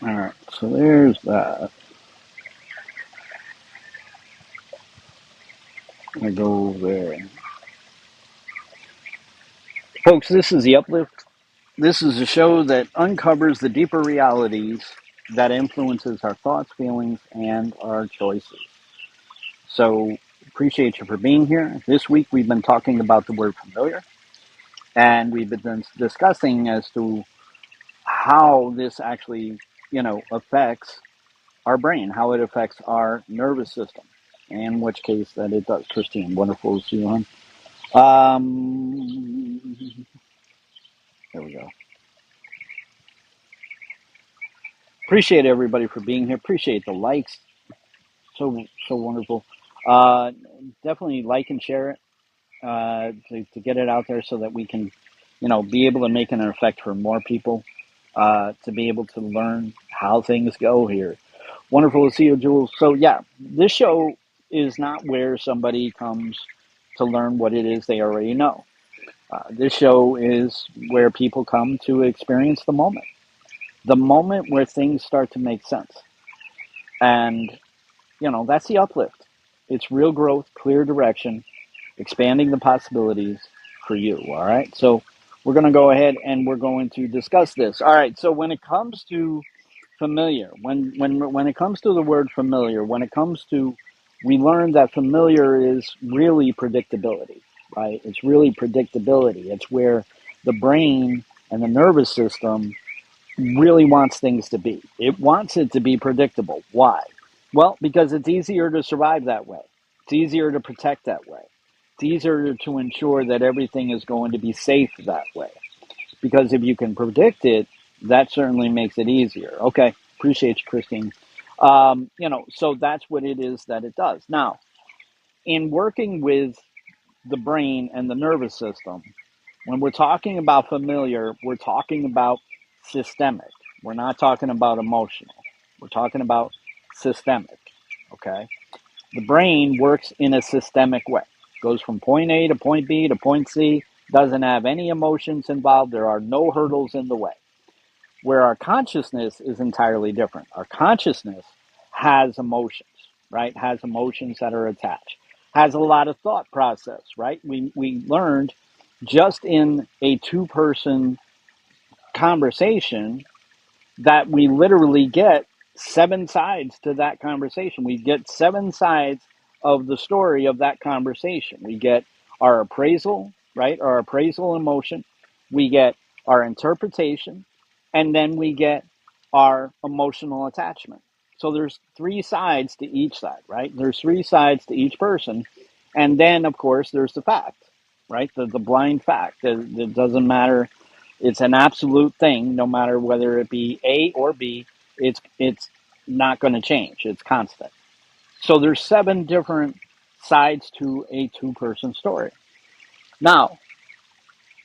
All right, so there's that. I go there. Folks, this is the Uplift. This is a show that uncovers the deeper realities that influences our thoughts, feelings, and our choices. So, appreciate you for being here. This week we've been talking about the word familiar, and we've been discussing as to how this actually, affects our brain, how it affects our nervous system, in which case that it does. Christine, wonderful to see you on. There we go. Appreciate everybody for being here. Appreciate the likes. So wonderful. Uh, Definitely like and share it to get it out there so that we can, be able to make an effect for more people. To be able to learn how things go here. Wonderful to see you, Jules. So yeah, this show is not where somebody comes to learn what it is they already know. This show is where people come to experience the moment where things start to make sense. And, that's the uplift. It's real growth, clear direction, expanding the possibilities for you. All right. So we're going to go ahead and we're going to discuss this. All right. So when it comes to familiar, when it comes to the word familiar, when it comes to, we learned that familiar is really predictability, right? It's really predictability. It's where the brain and the nervous system really wants things to be. It wants it to be predictable. Why? Well, because it's easier to survive that way. It's easier to protect that way. It's easier to ensure that everything is going to be safe that way. Because if you can predict it, that certainly makes it easier. Okay, appreciate you, Christine. So that's what it is that it does. Now, in working with the brain and the nervous system, when we're talking about familiar, we're talking about systemic. We're not talking about emotional. We're talking about systemic. Okay? The brain works in a systemic way. Goes from point A to point B to point C, doesn't have any emotions involved. There are no hurdles in the way. Where our consciousness is entirely different. Our consciousness has emotions, right? Has emotions that are attached. Has a lot of thought process, right? We learned just in a two-person conversation that we literally get seven sides to that conversation. We get seven sides of the story of that conversation. We get our appraisal, right? Our appraisal emotion. We get our interpretation, and then we get our emotional attachment. So there's three sides to each side, right? There's three sides to each person. And then, of course, there's the fact, right? The blind fact. It doesn't matter, it's an absolute thing, no matter whether it be A or B. It's not going to change. It's constant. So there's seven different sides to a two-person story. Now,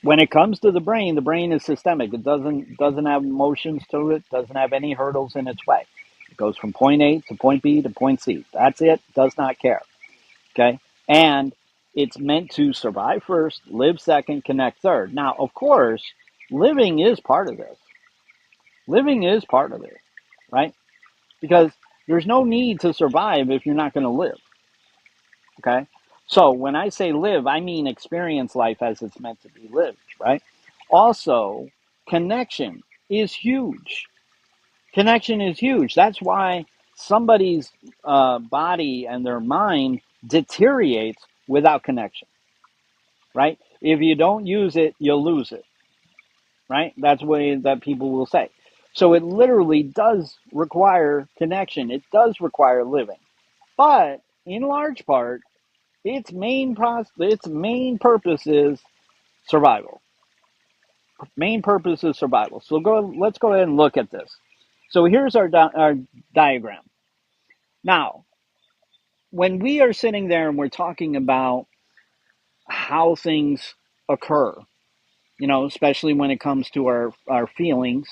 when it comes to the brain is systemic. It doesn't have emotions to it. Doesn't have any hurdles in its way. It goes from point A to point B to point C. That's it. Does not care. Okay, and it's meant to survive first, live second, connect third. Now, of course, living is part of this. Living is part of it, right? Because there's no need to survive if you're not going to live. Okay. So when I say live, I mean experience life as it's meant to be lived, right? Also, connection is huge. Connection is huge. That's why somebody's body and their mind deteriorates without connection, right? If you don't use it, you'll lose it, right? That's the way that people will say. So it literally does require connection. It does require living, but in large part, its main purpose is survival. Main purpose is survival. So let's go ahead and look at this. So here's our diagram. Now, when we are sitting there and we're talking about how things occur, especially when it comes to our feelings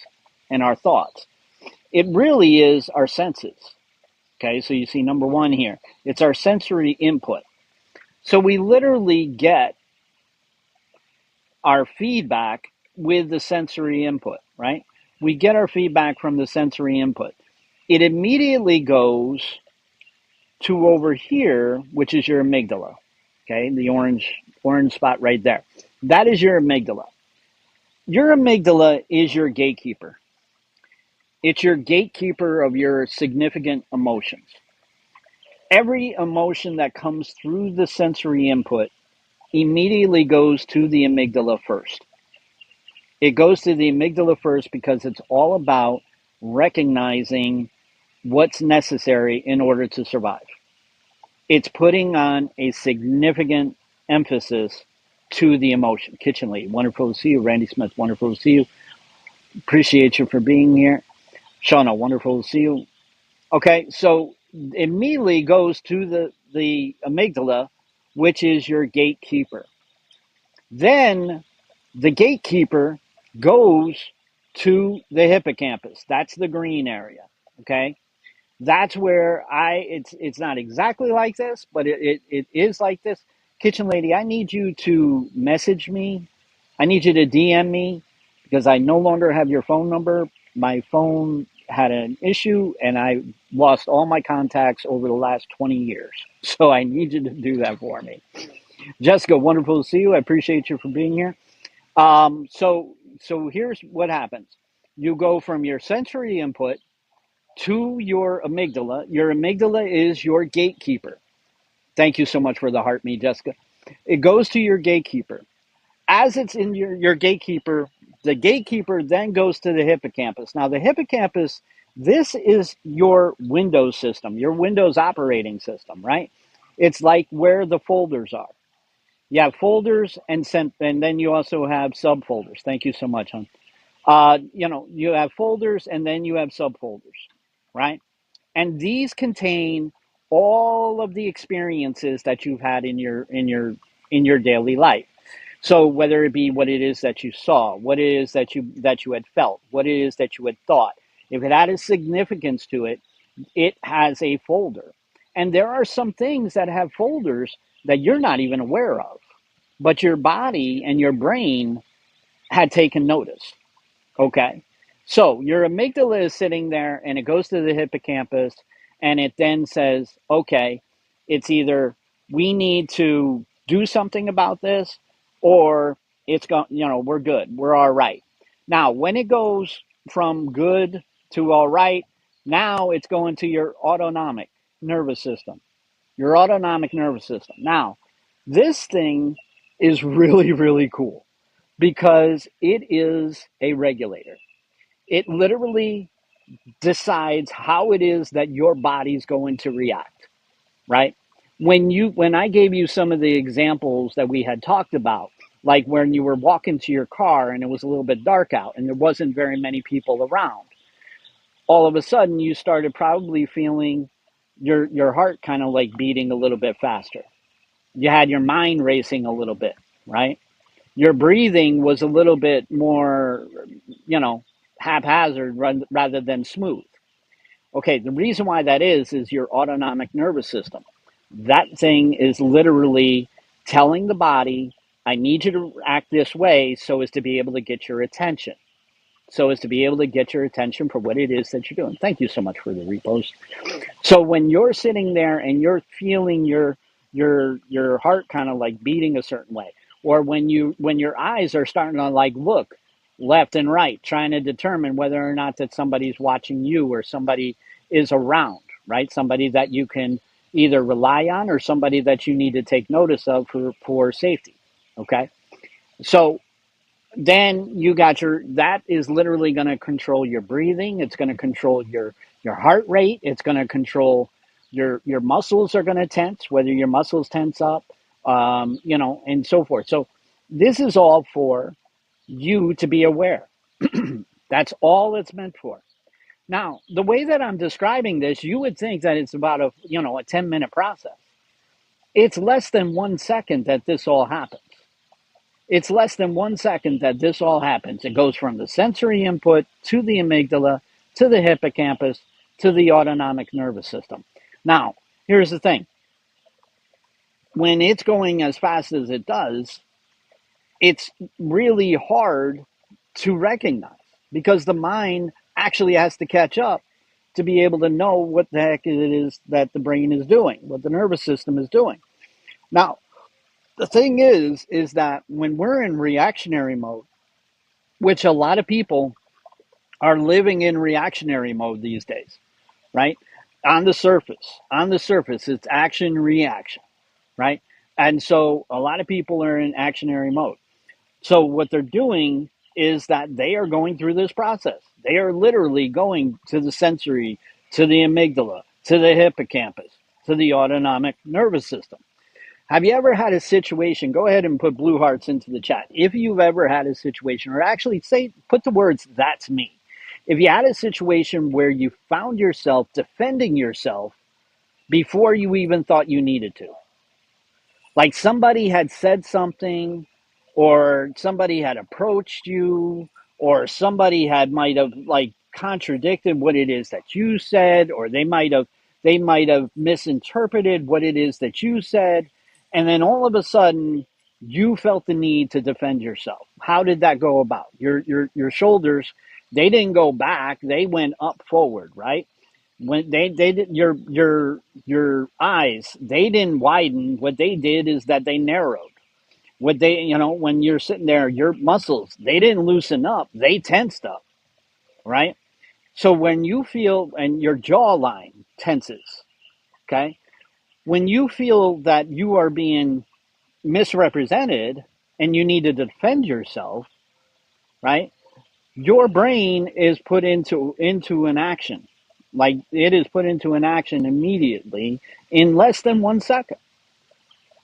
and our thoughts, it really is our senses. Okay, so you see number one here, it's our sensory input. So we literally get our feedback with the sensory input, right? we get our feedback from the sensory input. It immediately goes to over here, which is your amygdala. Okay, the orange spot right there. That is your amygdala. Your amygdala is your gatekeeper. It's your gatekeeper of your significant emotions. Every emotion that comes through the sensory input immediately goes to the amygdala first. It goes to the amygdala first because it's all about recognizing what's necessary in order to survive. It's putting on a significant emphasis to the emotion. Kitchen Lady, wonderful to see you. Randy Smith, wonderful to see you. Appreciate you for being here. Shauna, wonderful to see you. Okay, so immediately goes to the amygdala, which is your gatekeeper. Then the gatekeeper goes to the hippocampus. That's the green area. Okay, that's where it's not exactly like this, but it is like this. Kitchen Lady, I need you to message me. I need you to DM me because I no longer have your phone number. My phone had an issue and I lost all my contacts over the last 20 years. So I need you to do that for me. Jessica, wonderful to see you. I appreciate you for being here. So here's what happens. You go from your sensory input to your amygdala. Your amygdala is your gatekeeper. Thank you so much for the heart me, Jessica. It goes to your gatekeeper. As it's in your gatekeeper, the gatekeeper then goes to the hippocampus. Now, the hippocampus, this is your Windows system, your Windows operating system, right? It's like where the folders are. You have folders and then you also have subfolders. Thank you so much, hon. You have folders and then you have subfolders, right? And these contain all of the experiences that you've had in your daily life. So whether it be what it is that you saw, what it is that you had felt, what it is that you had thought, if it had a significance to it, it has a folder. And there are some things that have folders that you're not even aware of, but your body and your brain had taken notice. Okay. So your amygdala is sitting there and it goes to the hippocampus and it then says, okay, it's either we need to do something about this or it's going, we're good. We're all right. Now, when it goes from good to all right, now it's going to your autonomic nervous system, your autonomic nervous system. Now, this thing is really, really cool because it is a regulator. It literally decides how it is that your body's going to react, right? When I gave you some of the examples that we had talked about, like when you were walking to your car and it was a little bit dark out and there wasn't very many people around, all of a sudden you started probably feeling your heart kind of like beating a little bit faster. You had your mind racing a little bit, right? Your breathing was a little bit more, you know, haphazard rather than smooth. Okay, the reason why that is your autonomic nervous system. That thing is literally telling the body, I need you to act this way so as to be able to get your attention. So as to be able to get your attention for what it is that you're doing. Thank you so much for the repost. So when you're sitting there and you're feeling your heart kind of like beating a certain way, or when your eyes are starting to like look left and right, trying to determine whether or not that somebody's watching you or somebody is around, right? Somebody that you can either rely on or somebody that you need to take notice of for safety. Okay. So then you got that is literally going to control your breathing. It's going to control your heart rate. It's going to control your muscles are going to tense, whether your muscles tense up, and so forth. So this is all for you to be aware. That's all it's meant for. Now, the way that I'm describing this, you would think that it's about a 10-minute process. It's less than 1 second that this all happens. It's less than 1 second that this all happens. It goes from the sensory input to the amygdala, to the hippocampus, to the autonomic nervous system. Now, here's the thing. When it's going as fast as it does, it's really hard to recognize because the mind actually has to catch up to be able to know what the heck it is that the brain is doing, what the nervous system is doing. Now, the thing is that when we're in reactionary mode, which a lot of people are living in reactionary mode these days, right? On the surface, it's action reaction, right? And so a lot of people are in actionary mode. So what they're doing is that they are going through this process. They are literally going to the sensory, to the amygdala, to the hippocampus, to the autonomic nervous system. Have you ever had a situation? Go ahead and put blue hearts into the chat. If you've ever had a situation, or actually say, put the words, that's me. If you had a situation where you found yourself defending yourself before you even thought you needed to, like somebody had said something, or somebody had approached you, or somebody had might have like contradicted what it is that you said, or they might have misinterpreted what it is that you said, and then all of a sudden you felt the need to defend yourself. How did that go about? Your shoulders, they didn't go back, they went up forward, right? When they did, your eyes, they didn't widen. What they did is that they narrowed. What they, when you're sitting there, your muscles, they didn't loosen up, they tensed up, right? So when you feel, and your jawline tenses, okay, when you feel that you are being misrepresented and you need to defend yourself, right, your brain is put into an action. Like it is put into an action immediately in less than 1 second.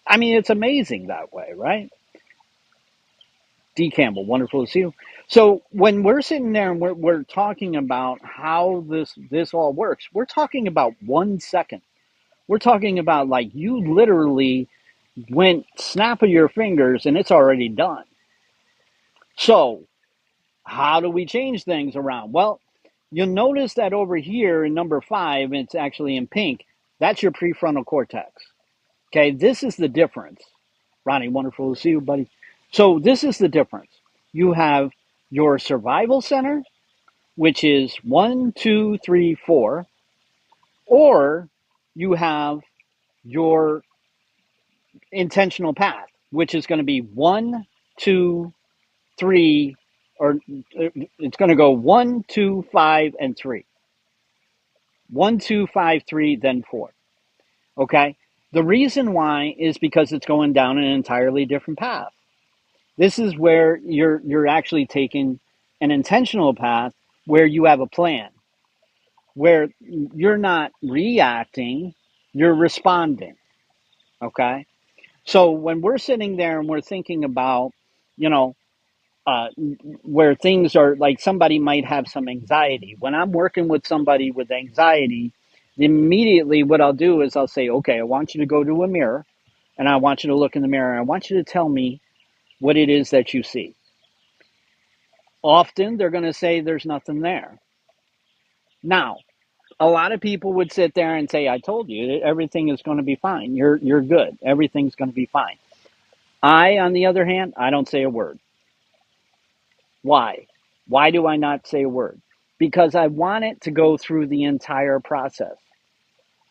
I mean, it's amazing that way, right? D. Campbell, wonderful to see you. So when we're sitting there and we're talking about how this all works, we're talking about 1 second. We're talking about like you literally went snap of your fingers and it's already done. So how do we change things around? Well, you'll notice that over here in number 5, it's actually in pink. That's your prefrontal cortex. Okay, this is the difference. Ronnie, wonderful to see you, buddy. So this is the difference. You have your survival center, which is 1, 2, 3, 4, or you have your intentional path, which is going to be 1, 2, 3, or it's going to go 1, 2, 5, and 3. 1, 2, 5, 3, then 4. Okay? The reason why is because it's going down an entirely different path. This is where you're actually taking an intentional path where you have a plan, where you're not reacting, you're responding. Okay? So when we're sitting there and we're thinking about, you know, uh, where things are like somebody might have some anxiety. When I'm working with somebody with anxiety, immediately what I'll do is I'll say, okay, I want you to go to a mirror and I want you to look in the mirror and I want you to tell me what it is that you see. Often they're going to say there's nothing there. Now, a lot of people would sit there and say, I told you everything is going to be fine. You're good. Everything's going to be fine. I, on the other hand, I don't say a word. Why? Why do I not say a word? Because I want it to go through the entire process.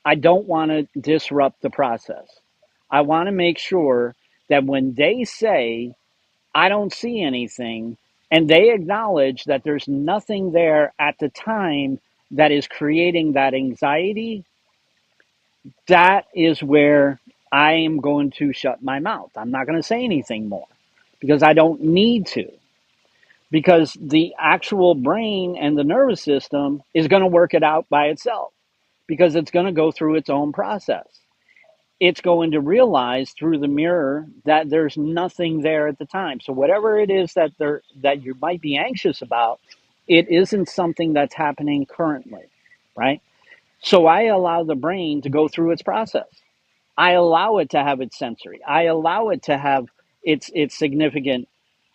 I don't want to disrupt the process. I want to make sure that when they say, I don't see anything, and they acknowledge that there's nothing there at the time that is creating that anxiety, that is where I am going to shut my mouth. I'm not going to say anything more because I don't need to. Because the actual brain and the nervous system is going to work it out by itself because it's going to go through its own process. It's going to realize through the mirror that there's nothing there at the time. So whatever it is that you might be anxious about, it isn't something that's happening currently, right? So I allow the brain to go through its process. I allow it to have its sensory. I allow it to have its significant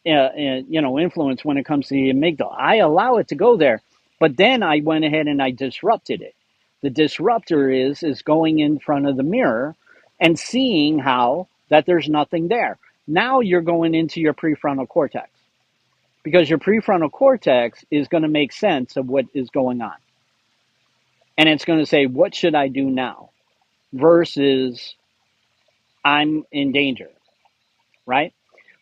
influence when it comes to the amygdala. I allow it to go there, but then I went ahead and I disrupted it. The disruptor is going in front of the mirror and seeing how that there's nothing there. Now you're going into your prefrontal cortex. because your prefrontal cortex is going to make sense of what is going on. And it's going to say, what should I do now? Versus I'm in danger, right?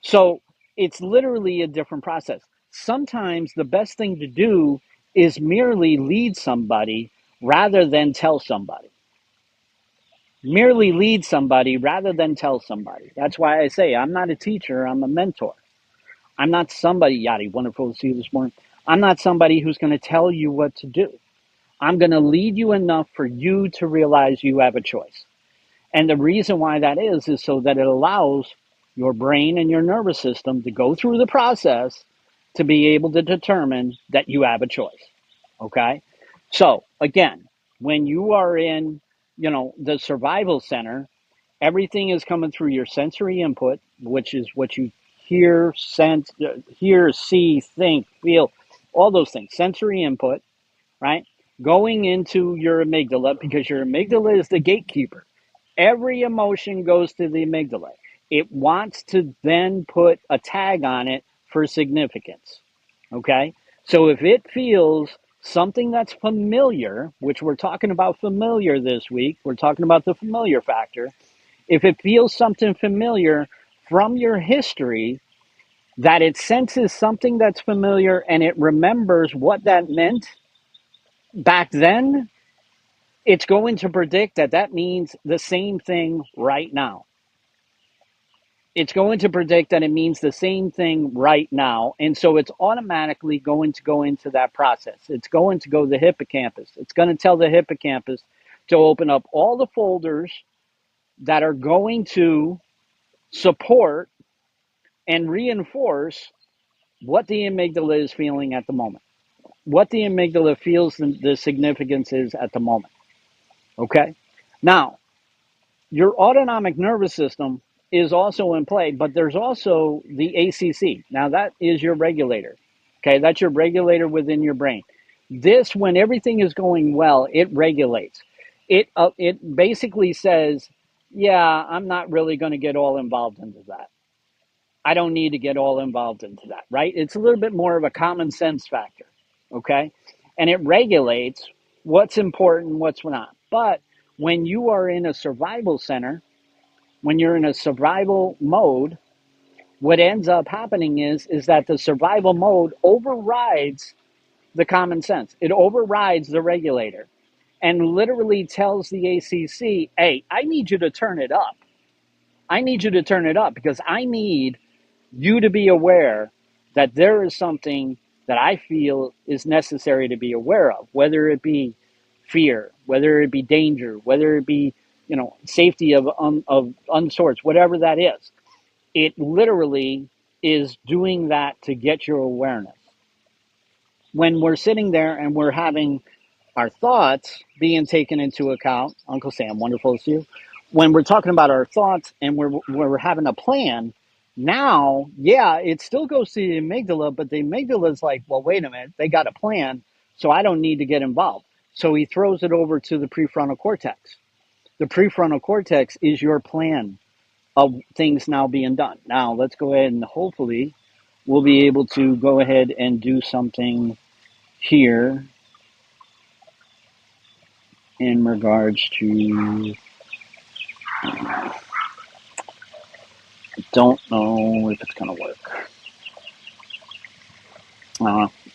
So it's literally a different process. Sometimes the best thing to do is merely lead somebody rather than tell somebody. Merely lead somebody rather than tell somebody. That's why I say I'm not a teacher, I'm a mentor. I'm not somebody, Yadi, wonderful to see you this morning. I'm not somebody who's going to tell you what to do. I'm going to lead you enough for you to realize you have a choice. And the reason why that is so that it allows your brain and your nervous system to go through the process to be able to determine that you have a choice. Okay? So, again, when you are in, the survival center, everything is coming through your sensory input, which is what you hear, sense, hear, see, think, feel, all those things. Sensory input, right? Going into your amygdala, because your amygdala is the gatekeeper. Every emotion goes to the amygdala. It wants to then put a tag on it for significance. Okay? So if it feels something that's familiar, which we're talking about familiar this week, we're talking about the familiar factor. If it feels something familiar from your history, that it senses something that's familiar and it remembers what that meant back then, it's going to predict that that means the same thing right now. It's going to predict that it means the same thing right now. And so it's automatically going to go into that process. It's going to go to the hippocampus. It's going to tell the hippocampus to open up all the folders that are going to support and reinforce what the amygdala is feeling at the moment, what the amygdala feels the significance is at the moment. Okay? Now, your autonomic nervous system is also in play, but there's also the ACC. Now, that is your regulator. Okay, that's your regulator within your brain. This, when everything is going well, it regulates. It basically says, yeah, I'm not really going to get all involved into that. I don't need to get all involved into that, right? It's a little bit more of a common sense factor, okay? And it regulates what's important, what's not. But when you are in a survival center, when you're in a survival mode, what ends up happening is that the survival mode overrides the common sense. It overrides the regulator and literally tells the ACC, hey, I need you to turn it up. I need you to turn it up because I need you to be aware that there is something that I feel is necessary to be aware of, whether it be fear, whether it be danger, whether it be, safety of unsorts, whatever that is. It literally is doing that to get your awareness. When we're sitting there and we're having our thoughts being taken into account, Uncle Sam, wonderful to see you. When we're talking about our thoughts and we're having a plan, now, yeah, it still goes to the amygdala, but the amygdala is like, well, wait a minute, they got a plan, so I don't need to get involved. So he throws it over to the prefrontal cortex. The prefrontal cortex is your plan of things now being done. Now, let's go ahead and hopefully we'll be able to go ahead and do something here in regards to, don't know if it's going to work.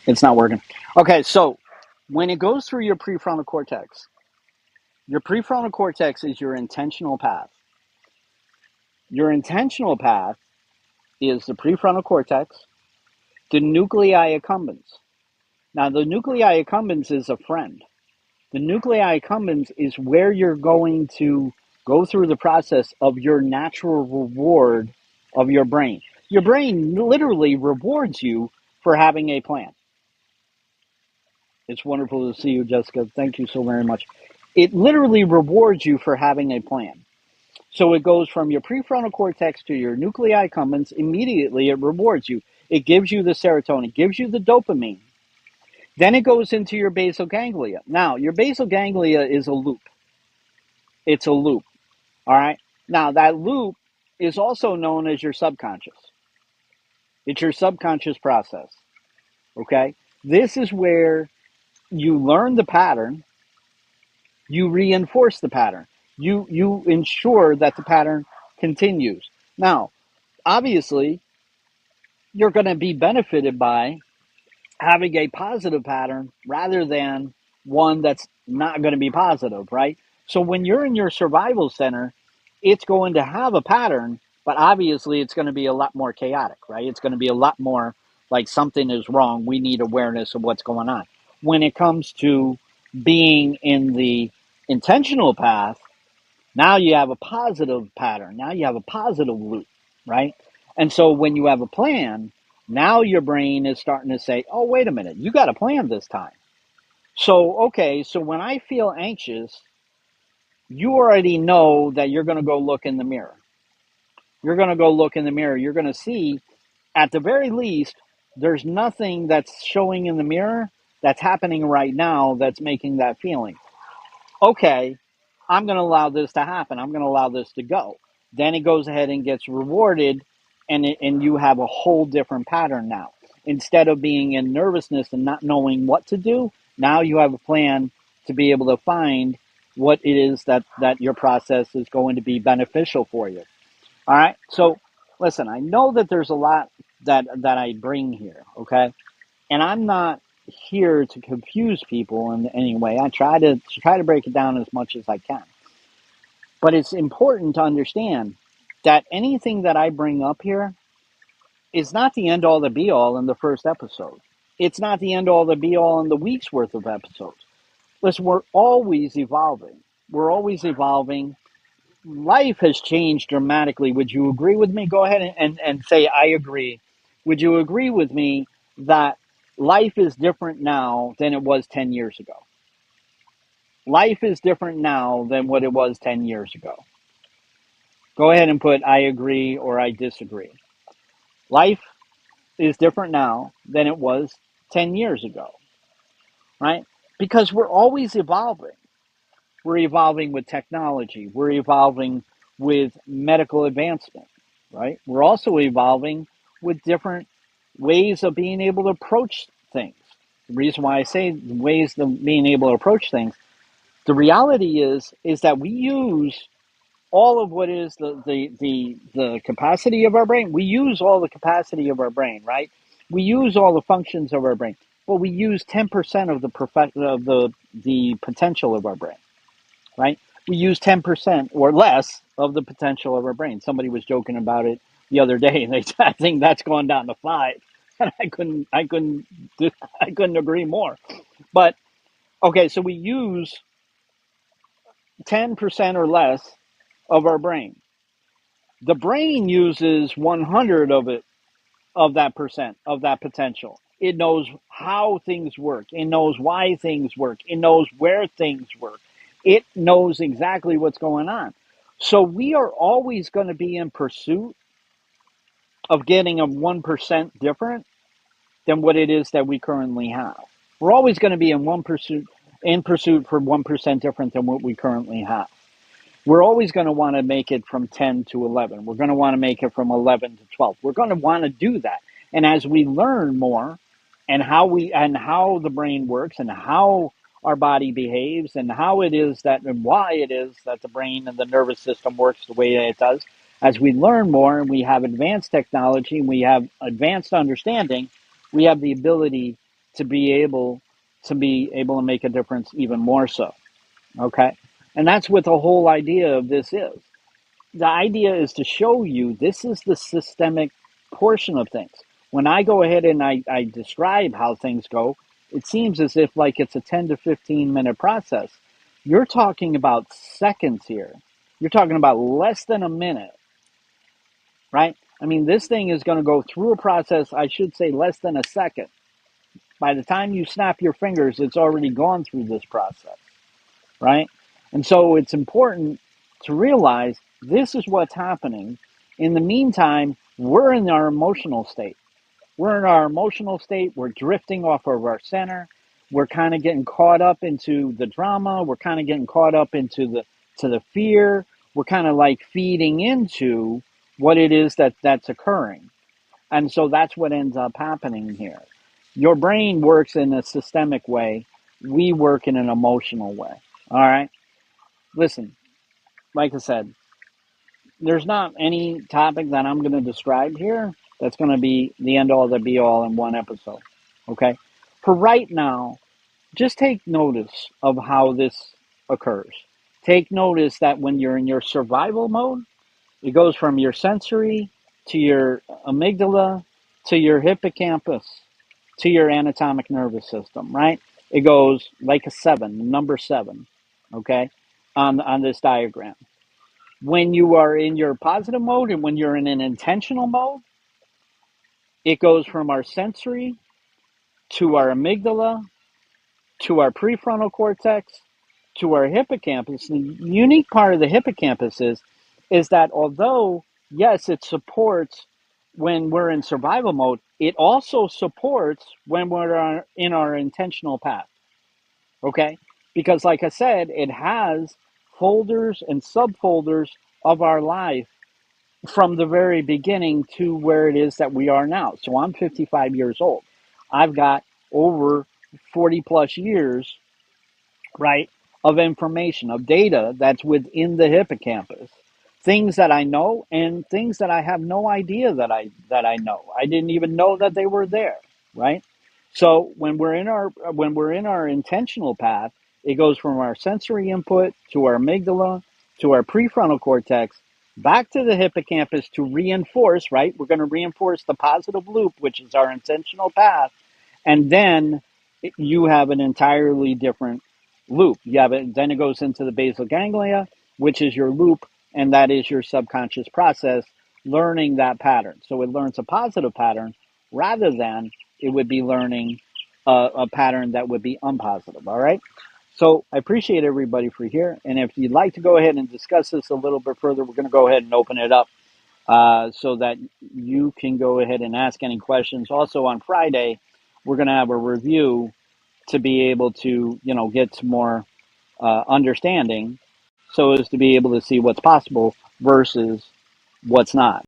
It's not working. Okay, so when it goes through your prefrontal cortex is your intentional path. Your intentional path is the prefrontal cortex, the nuclei accumbens. Now, the nuclei accumbens is a friend. The nuclei accumbens is where you're going to go through the process of your natural reward of your brain. Your brain literally rewards you for having a plan. It's wonderful to see you, Jessica. Thank you so very much. It literally rewards you for having a plan. So it goes from your prefrontal cortex to your nuclei accumbens. Immediately, it rewards you. It gives you the serotonin, gives you the dopamine. Then it goes into your basal ganglia. Now, your basal ganglia is a loop. It's a loop. All right. Now, that loop is also known as your subconscious. It's your subconscious process. Okay? This is where you learn the pattern, you reinforce the pattern. You ensure that the pattern continues. Now, obviously, you're going to be benefited by having a positive pattern rather than one that's not going to be positive, right? So when you're in your survival center, it's going to have a pattern, but obviously it's going to be a lot more chaotic, right? It's going to be a lot more like something is wrong. We need awareness of what's going on. When it comes to being in the intentional path, now you have a positive pattern. Now you have a positive loop, right? And so when you have a plan, now your brain is starting to say, oh, wait a minute, you got a plan this time. So, okay, so when I feel anxious, you already know that you're going to go look in the mirror. You're going to go look in the mirror. You're going to see, at the very least, there's nothing that's showing in the mirror that's happening right now that's making that feeling. Okay, I'm going to allow this to happen. I'm going to allow this to go. Then it goes ahead and gets rewarded, and you have a whole different pattern now. Instead of being in nervousness and not knowing what to do, now you have a plan to be able to find what it is that your process is going to be beneficial for you. All right. So, listen, I know that there's a lot that I bring here. Okay, and I'm not here to confuse people in any way. I try to break it down as much as I can. But it's important to understand that anything that I bring up here is not the end all the be all in the first episode. It's not the end all the be all in the week's worth of episodes. Listen, we're always evolving. We're always evolving. Life has changed dramatically. Would you agree with me? Go ahead and say, I agree. Would you agree with me that life is different now than it was 10 years ago? Life is different now than what it was 10 years ago. Go ahead and put, I agree or I disagree. Life is different now than it was 10 years ago, right? Because we're always evolving. We're evolving with technology. We're evolving with medical advancement, right? We're also evolving with different ways of being able to approach things. The reason why I say ways of being able to approach things, the reality is that we use all of what is the capacity of our brain. We use all the capacity of our brain, right? We use all the functions of our brain, but we use 10% of the potential of our brain, right? We use 10% or less of the potential of our brain. Somebody was joking about it the other day, and they said, I think that's gone down to 5, and I couldn't agree more. But okay, so we use 10% or less of our brain. The brain uses 100 of it, of that percent, of that potential. It knows how things work. It knows why things work. It knows where things work. It knows exactly what's going on. So we are always going to be in pursuit of getting a 1% different than what it is that we currently have. We're always going to be in pursuit for 1% different than what we currently have. We're always going to want to make it from 10 to 11. We're going to want to make it from 11 to 12. We're going to want to do that. And as we learn more and how the brain works and how our body behaves and how it is that and why it is that the brain and the nervous system works the way that it does, as we learn more and we have advanced technology and we have advanced understanding, we have the ability to be able to make a difference even more so. Okay. And that's what the whole idea of this is. The idea is to show you this is the systemic portion of things. When I go ahead and I describe how things go, it seems as if like it's a 10 to 15 minute process. You're talking about seconds here. You're talking about less than a minute, right? I mean, this thing is going to go through a process, I should say less than a second. By the time you snap your fingers, it's already gone through this process, right? And so it's important to realize this is what's happening. In the meantime, we're in our emotional state. We're in our emotional state. We're drifting off of our center. We're kind of getting caught up into the drama. We're kind of getting caught up into the fear. We're kind of like feeding into what it is that's occurring. And so that's what ends up happening here. Your brain works in a systemic way. We work in an emotional way. All right. Listen, like I said, there's not any topic that I'm going to describe here that's going to be the end all, the be all in one episode. Okay. For right now, just take notice of how this occurs. Take notice that when you're in your survival mode, it goes from your sensory to your amygdala to your hippocampus to your anatomic nervous system, right? It goes like a seven, number seven, okay, on this diagram. When you are in your positive mode and when you're in an intentional mode, it goes from our sensory to our amygdala to our prefrontal cortex to our hippocampus. The unique part of the hippocampus is that although, yes, it supports when we're in survival mode, it also supports when we're in our intentional path. Okay? Because, like I said, it has folders and subfolders of our life from the very beginning to where it is that we are now. So I'm 55 years old. I've got over 40 plus years, right, of information, of data that's within the hippocampus. Things that I know and things that I have no idea that I know. I didn't even know that they were there, right? So when we're in our intentional path, it goes from our sensory input to our amygdala to our prefrontal cortex back to the hippocampus to reinforce, right? We're going to reinforce the positive loop, which is our intentional path, and then you have an entirely different loop. You have it, then it goes into the basal ganglia, which is your loop, and that is your subconscious process learning that pattern. So it learns a positive pattern rather than it would be learning a pattern that would be unpositive. All right. So I appreciate everybody for here, and if you'd like to go ahead and discuss this a little bit further, we're going to go ahead and open it up so that you can go ahead and ask any questions. Also on Friday, we're going to have a review to be able to, get some more understanding so as to be able to see what's possible versus what's not.